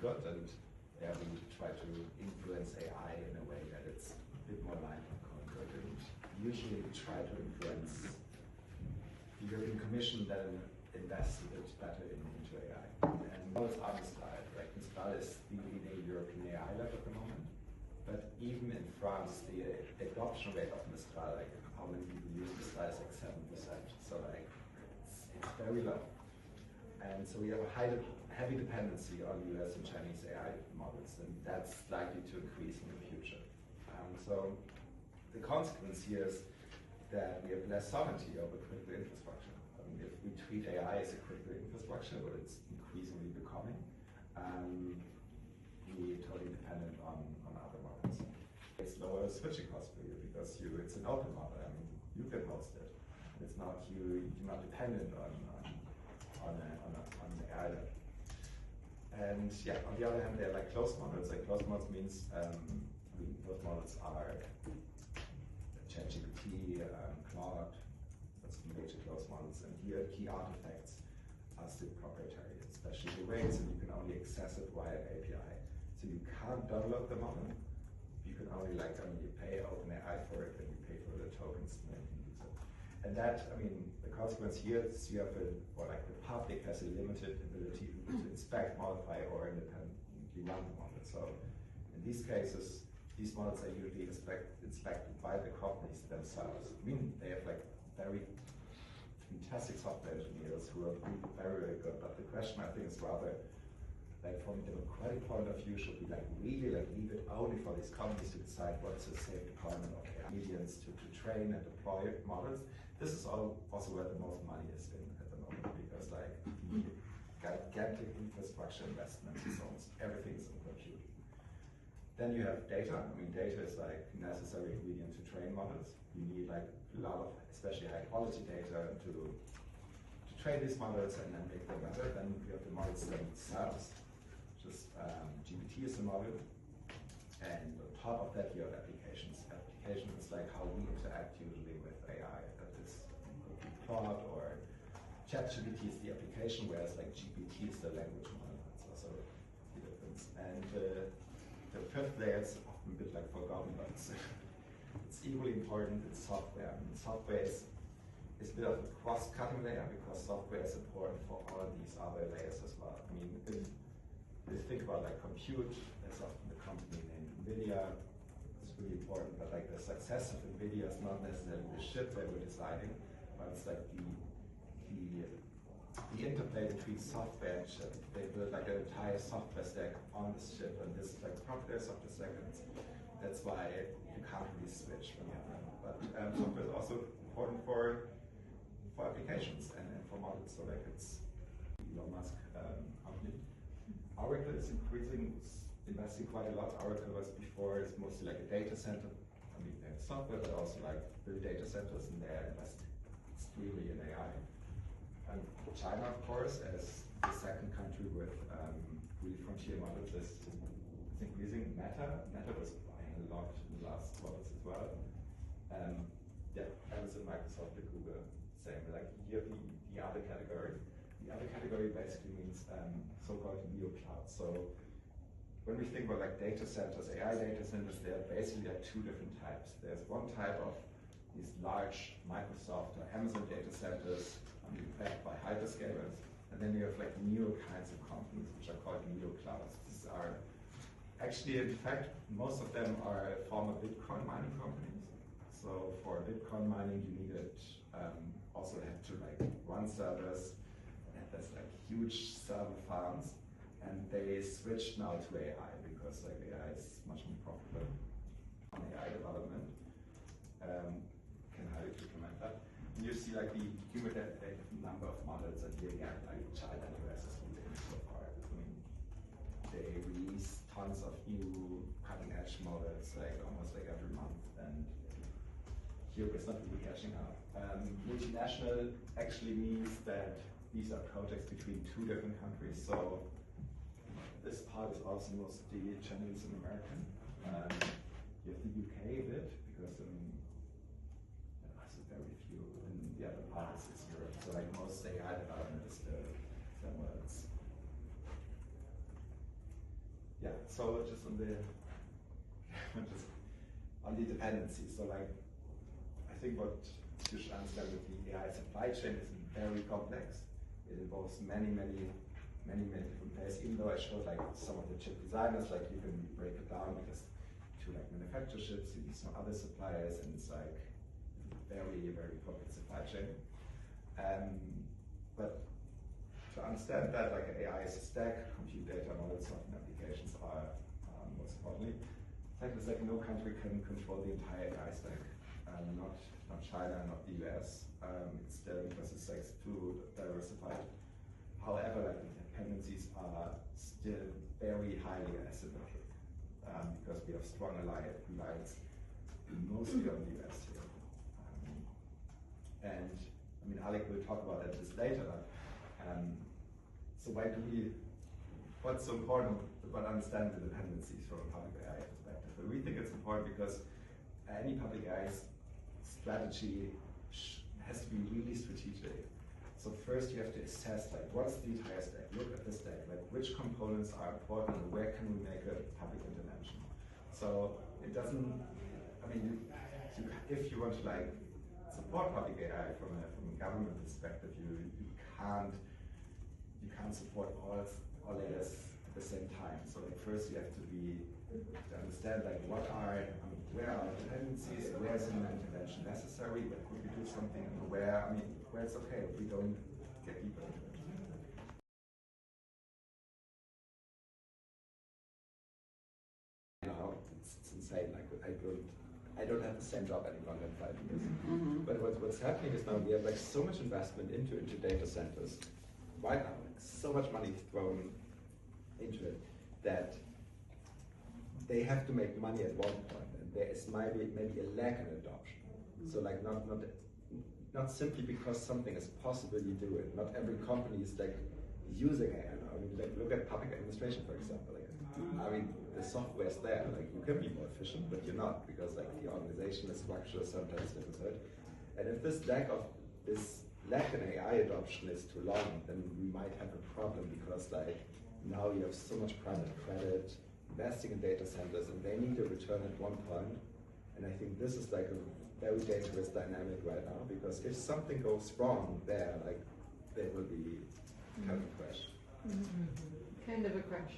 good, and yeah, we try to influence AI in a way that it's a bit more like good. And usually we try to influence the European Commission then invest a bit better into AI. And now it's our Mistral, right? Mistral is the leading European AI lab at the moment. But even in France, the adoption rate of Mistral, like how many people use Mistral, is like 7%. So like it's very low. And so we have a heavy dependency on US and Chinese AI models, and that's likely to increase in the future. So the consequence here is that we have less sovereignty over critical infrastructure. I mean, if we treat AI as a critical infrastructure, what it's increasingly becoming, we're totally dependent on other models. It's lower switching costs for you because it's an open model. I mean, you can host it. It's not you're not dependent on the AI. And yeah, on the other hand, they're like closed models. Like closed models means those models are ChatGPT, Claude, that's the major closed models. And here, key artifacts are still proprietary, especially the weights, and you can only access it via API. So you can't download the model. You can only you pay OpenAI for it, and you pay for the tokens, and then you use it. And that, I mean, the consequence here is you have the public has a limited ability to inspect, modify, or independently run the model. So in these cases, these models are usually inspected by the companies themselves. I mean, they have like very fantastic software engineers who are very, very good. But the question, I think, is rather like from a democratic point of view, should we really leave it only for these companies to decide what is a safe deployment of AI medians to train and deploy models. This is also where the most money is in at the moment, because like the gigantic infrastructure investments is almost everything is in compute. Then you have data. I mean, data is like necessary ingredient to train models. You need like a lot of, especially high quality data to train these models and then make them better. Then you have the models themselves. Just GPT is a model, and on top of that you have applications. Application is like how we interact usually with AI. That is could be Claude or ChatGPT is the application, whereas like GPT is the language model. That's also the difference. And the fifth layer is often a bit like forgotten, but it's equally important. It's software. I mean, software is a bit of a cross-cutting layer because software is important for all these other layers as well. I mean, if you think about like compute, there's often the company named NVIDIA. It's really important, but like the success of NVIDIA is not necessarily the chip they were designing, but it's like the interplay between software and chip. They build like an entire software stack on this chip, and this is like the proprietary software stack. And that's why you can't really switch when you have them. But software is also important for applications and for models. So like it's Elon Musk company. Oracle is investing quite a lot. Oracle was before is mostly like a data center. I mean, they have software, but also like build data centers, and they're investing extremely in AI. And China, of course, as the second country with really frontier models, is increasing. Meta was buying a lot in the last quarters as well. Yeah, Amazon, Microsoft, Google, same. Like here, the other category. The other category basically means so-called neo clouds. So when we think about like data centers, AI data centers, there are basically like two different types. There's one type of these large Microsoft or Amazon data centers backed by hyperscalers, and then you have like new kinds of companies which are called neo clouds. These are actually, in fact, most of them are former Bitcoin mining companies. So for Bitcoin mining, you needed also have to like run servers. There's like huge server farms, and they switched now to AI because like AI is much more profitable on AI development. Can highly recommend that. And you see like the cumulative number of models, and here again like China and US is leading so far. I mean, they release tons of new cutting-edge models like almost like every month, and here it's not really catching up. Multinational actually means that these are projects between two different countries. So this part is also mostly Chinese and American. You have the UK a bit, because there's very few, and the other part is Europe. So like most AI development is somewhere else. so just on the dependencies. So like, I think what you should understand with the AI supply chain is very complex. It involves many different players. Even though I showed like some of the chip designers, like you can break it down because to like manufacture chips, you need some other suppliers, and it's like very complex supply chain. But to understand that, like AI is a stack, compute data, models, and applications are most importantly. The fact is like no country can control the entire AI stack. Not China, not the US. It's still because it's like too diversified. However, like the dependencies are still very highly asymmetric because we have strong reliance mostly on the US here. And I mean, Alec will talk about this later. So what's so important about understanding the dependencies from a public AI perspective? But we think it's important because any public AI strategy has to be really strategic. So first you have to assess like what's the entire stack, look at the stack, like which components are important and where can we make a public intervention. So it doesn't, I mean, if you want to like support public AI from a government perspective, you can't support all layers at the same time. So like first you have to understand like where are dependencies, where is an intervention necessary, where could we do something, and where it's okay if we don't get deeper into it. Now it's insane. Like I don't have the same job anymore in 5 years. But what's happening is now we have like so much investment into data centers right now, like so much money thrown into it that they have to make money at one point, and there is maybe a lack in adoption. So like not simply because something is possible, you do it. Not every company is like using AI now. I mean, like look at public administration, for example. Like, I mean, the software is there. Like you can be more efficient, but you're not because like the organizational structure is sometimes difficult. And if this lack in AI adoption is too long, then we might have a problem because like now you have so much private credit investing in data centers, and they need a return at one point. And I think this is like a very dangerous dynamic right now because if something goes wrong there, like there will be kind of a crash. Kind of a crash.